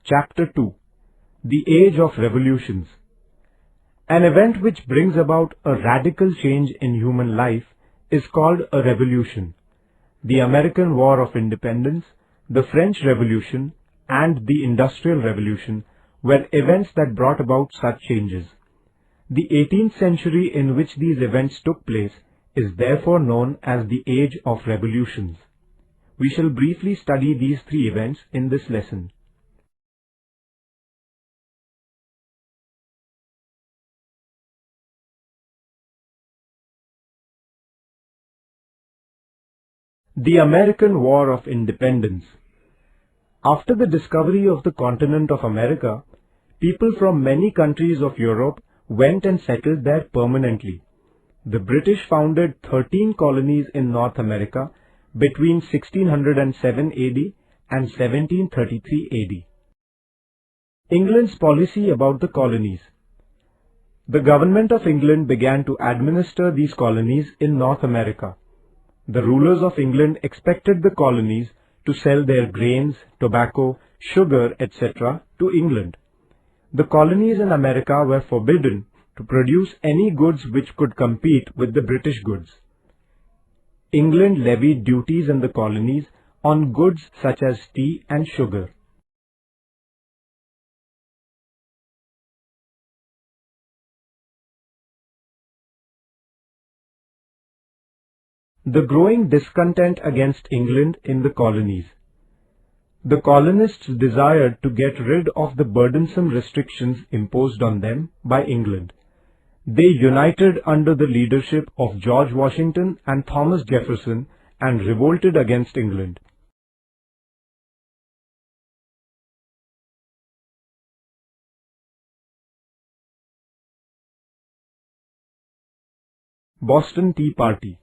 Chapter 2. The Age of Revolutions. An event which brings about a radical change in human life is called a revolution. The American War of Independence, the French Revolution, and the Industrial Revolution were events that brought about such changes. The 18th century in which these events took place is therefore known as the Age of Revolutions. We shall briefly study these three events in this lesson. The American War of Independence. After the discovery of the continent of America, people from many countries of Europe went and settled there permanently. The British founded 13 colonies in North America between 1607 AD and 1733 AD. England's policy about the colonies. The government of England began to administer these colonies in North America. The rulers of England expected the colonies to sell their grains, tobacco, sugar, etc. to England. The colonies in America were forbidden to produce any goods which could compete with the British goods. England levied duties in the colonies on goods such as tea and sugar. The growing discontent against England in the colonies. The colonists desired to get rid of the burdensome restrictions imposed on them by England. They united under the leadership of George Washington and Thomas Jefferson and revolted against England. Boston Tea Party.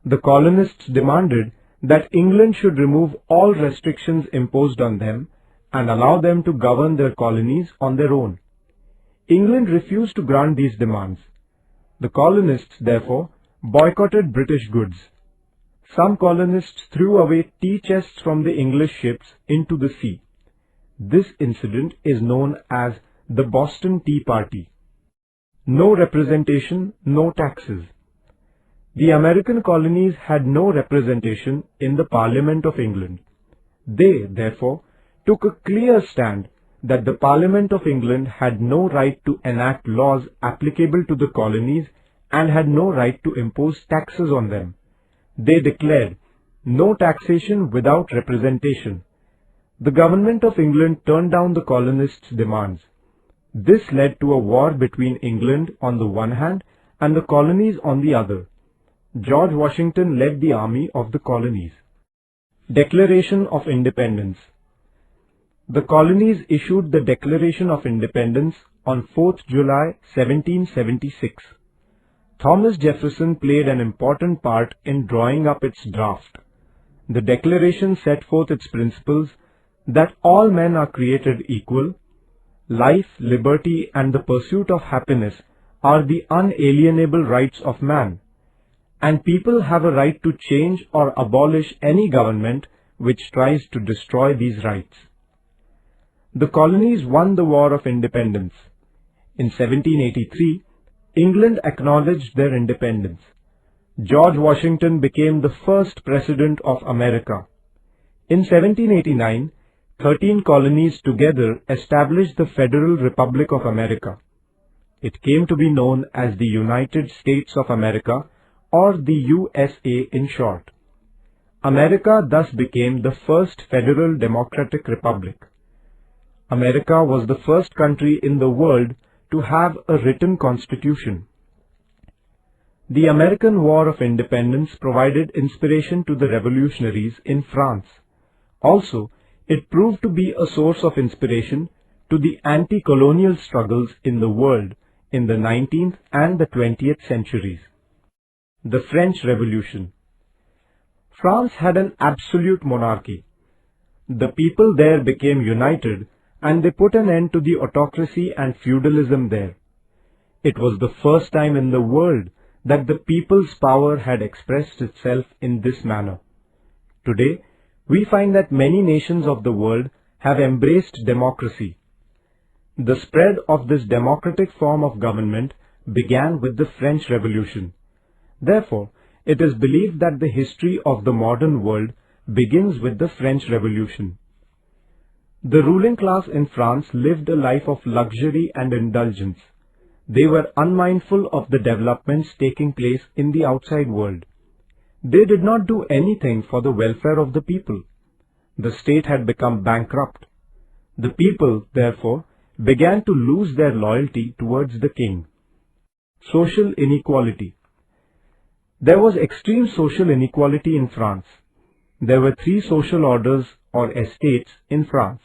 The colonists demanded that England should remove all restrictions imposed on them and allow them to govern their colonies on their own. England refused to grant these demands. The colonists, therefore, boycotted British goods. Some colonists threw away tea chests from the English ships into the sea. This incident is known as the Boston Tea Party. No representation, no taxes. The American colonies had no representation in the Parliament of England. They, therefore, took a clear stand that the Parliament of England had no right to enact laws applicable to the colonies and had no right to impose taxes on them. They declared, "No taxation without representation." The government of England turned down the colonists' demands. This led to a war between England on the one hand and the colonies on the other. George Washington led the army of the colonies. Declaration of Independence. The colonies issued the Declaration of Independence on 4th July 1776. Thomas Jefferson played an important part in drawing up its draft. The declaration set forth its principles that all men are created equal, life, liberty, and the pursuit of happiness are the unalienable rights of man, and people have a right to change or abolish any government which tries to destroy these rights. The colonies won the War of Independence. In 1783, England acknowledged their independence. George Washington became the first President of America. In 1789, 13 colonies together established the Federal Republic of America. It came to be known as the United States of America, or the USA in short. America thus became the first federal democratic republic. America was the first country in the world to have a written constitution. The American War of Independence provided inspiration to the revolutionaries in France. Also, it proved to be a source of inspiration to the anti-colonial struggles in the world in the 19th and the 20th centuries. The French Revolution. France had an absolute monarchy. The people there became united and they put an end to the autocracy and feudalism there. It was the first time in the world that the people's power had expressed itself in this manner. Today, we find that many nations of the world have embraced democracy. The spread of this democratic form of government began with the French Revolution. Therefore, it is believed that the history of the modern world begins with the French Revolution. The ruling class in France lived a life of luxury and indulgence. They were unmindful of the developments taking place in the outside world. They did not do anything for the welfare of the people. The state had become bankrupt. The people, therefore, began to lose their loyalty towards the king. Social inequality. There was extreme social inequality in France. There were three social orders or estates in France.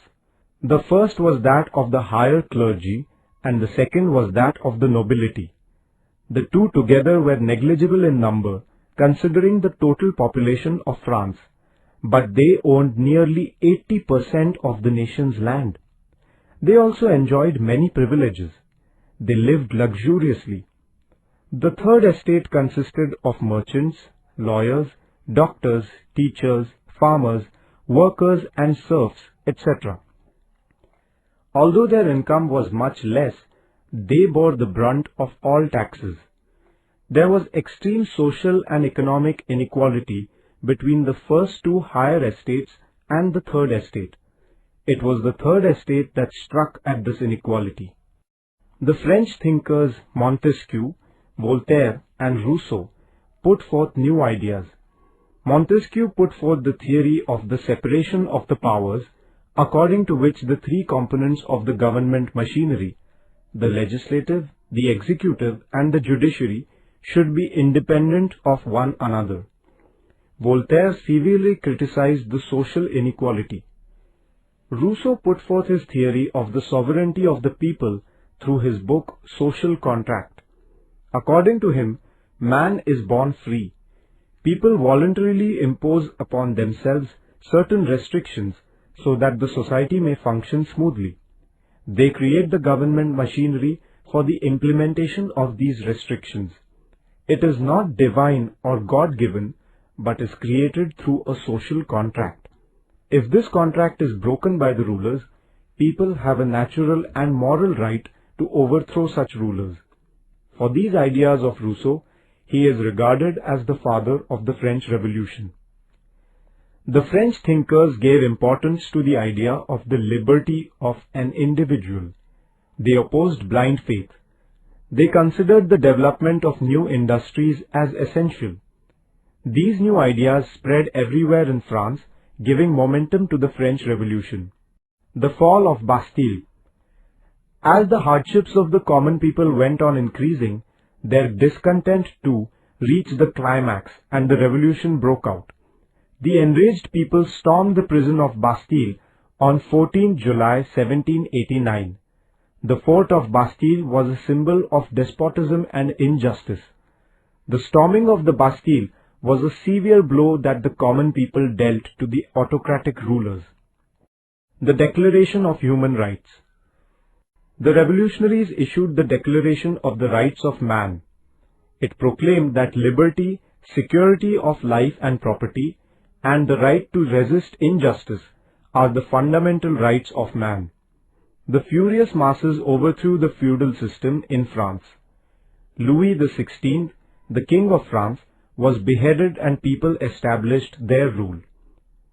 The first was that of the higher clergy and the second was that of the nobility. The two together were negligible in number considering the total population of France, but they owned nearly 80% of the nation's land. They also enjoyed many privileges. They lived luxuriously. The third estate consisted of merchants, lawyers, doctors, teachers, farmers, workers and serfs, etc. Although their income was much less, they bore the brunt of all taxes. There was extreme social and economic inequality between the first two higher estates and the third estate. It was the third estate that struck at this inequality. The French thinkers Montesquieu, Voltaire and Rousseau put forth new ideas. Montesquieu put forth the theory of the separation of the powers, according to which the three components of the government machinery, the legislative, the executive and the judiciary, should be independent of one another. Voltaire severely criticized the social inequality. Rousseau put forth his theory of the sovereignty of the people through his book Social Contract. According to him, man is born free. People voluntarily impose upon themselves certain restrictions so that the society may function smoothly. They create the government machinery for the implementation of these restrictions. It is not divine or God-given, but is created through a social contract. If this contract is broken by the rulers, people have a natural and moral right to overthrow such rulers. For these ideas of Rousseau, he is regarded as the father of the French Revolution. The French thinkers gave importance to the idea of the liberty of an individual. They opposed blind faith. They considered the development of new industries as essential. These new ideas spread everywhere in France, giving momentum to the French Revolution. The fall of Bastille. As the hardships of the common people went on increasing, their discontent too reached the climax and the revolution broke out. The enraged people stormed the prison of Bastille on 14 July 1789. The fort of Bastille was a symbol of despotism and injustice. The storming of the Bastille was a severe blow that the common people dealt to the autocratic rulers. The Declaration of Human Rights. The revolutionaries issued the Declaration of the Rights of Man. It proclaimed that liberty, security of life and property, and the right to resist injustice are the fundamental rights of man. The furious masses overthrew the feudal system in France. Louis XVI, the King of France, was beheaded and people established their rule.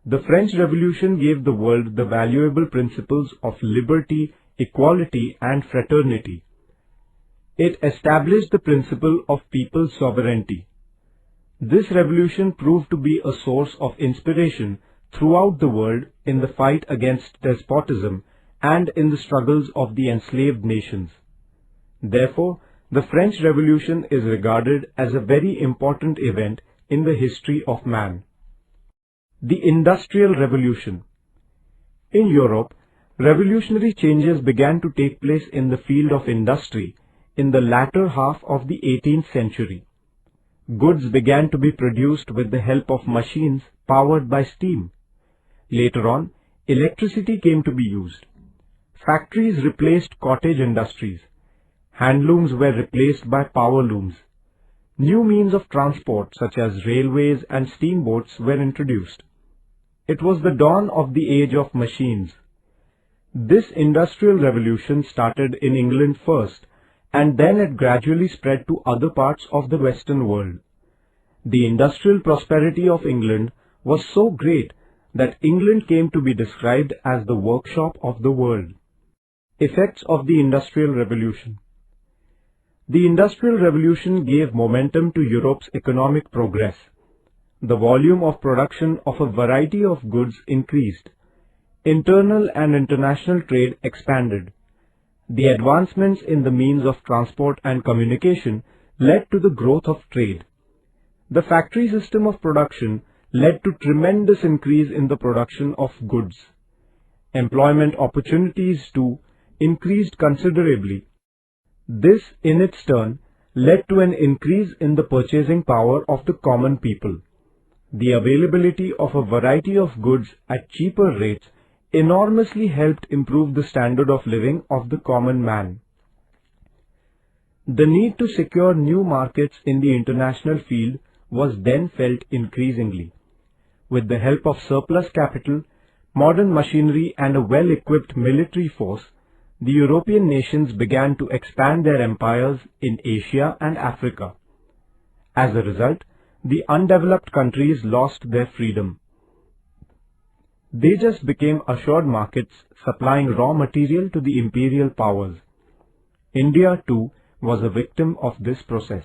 The French Revolution gave the world the valuable principles of liberty, equality and fraternity. It established the principle of people's sovereignty. This revolution proved to be a source of inspiration throughout the world in the fight against despotism and in the struggles of the enslaved nations. Therefore, the French Revolution is regarded as a very important event in the history of man. The Industrial Revolution. In Europe, revolutionary changes began to take place in the field of industry in the latter half of the 18th century. Goods began to be produced with the help of machines powered by steam. Later on, electricity came to be used. Factories replaced cottage industries. Handlooms were replaced by power looms. New means of transport such as railways and steamboats were introduced. It was the dawn of the age of machines. This industrial revolution started in England first, and then it gradually spread to other parts of the Western world. The industrial prosperity of England was so great that England came to be described as the workshop of the world. Effects of the Industrial Revolution. The Industrial Revolution gave momentum to Europe's economic progress. The volume of production of a variety of goods increased. Internal and international trade expanded. The advancements in the means of transport and communication led to the growth of trade. The factory system of production led to tremendous increase in the production of goods. Employment opportunities too increased considerably. This, in its turn, led to an increase in the purchasing power of the common people. The availability of a variety of goods at cheaper rates enormously helped improve the standard of living of the common man. The need to secure new markets in the international field was then felt increasingly. With the help of surplus capital, modern machinery and a well-equipped military force, the European nations began to expand their empires in Asia and Africa. As a result, the undeveloped countries lost their freedom. They just became assured markets supplying raw material to the imperial powers. India too was a victim of this process.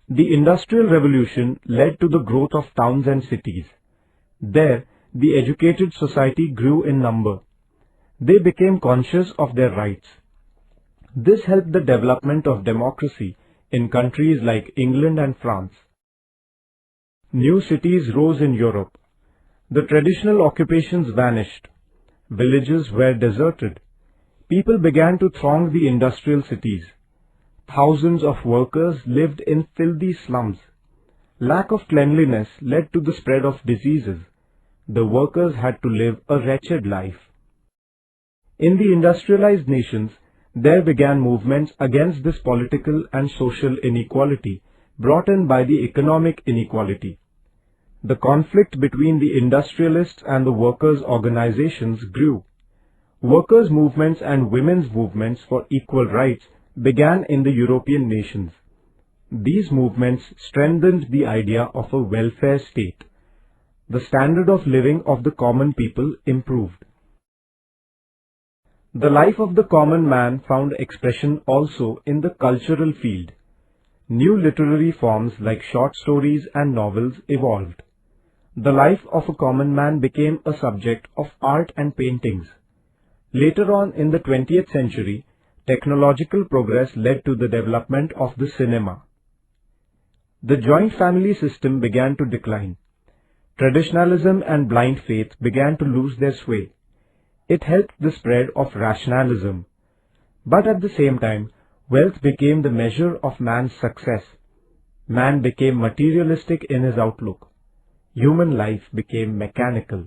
The Industrial Revolution led to the growth of towns and cities. There, the educated society grew in number. They became conscious of their rights. This helped the development of democracy in countries like England and France. New cities rose in Europe. The traditional occupations vanished. Villages were deserted. People began to throng the industrial cities. Thousands of workers lived in filthy slums. Lack of cleanliness led to the spread of diseases. The workers had to live a wretched life. In the industrialized nations, there began movements against this political and social inequality brought in by the economic inequality. The conflict between the industrialists and the workers' organizations grew. Workers' movements and women's movements for equal rights began in the European nations. These movements strengthened the idea of a welfare state. The standard of living of the common people improved. The life of the common man found expression also in the cultural field. New literary forms like short stories and novels evolved. The life of a common man became a subject of art and paintings. Later on in the 20th century, technological progress led to the development of the cinema. The joint family system began to decline. Traditionalism and blind faith began to lose their sway. It helped the spread of rationalism. But at the same time, wealth became the measure of man's success. Man became materialistic in his outlook. Human life became mechanical.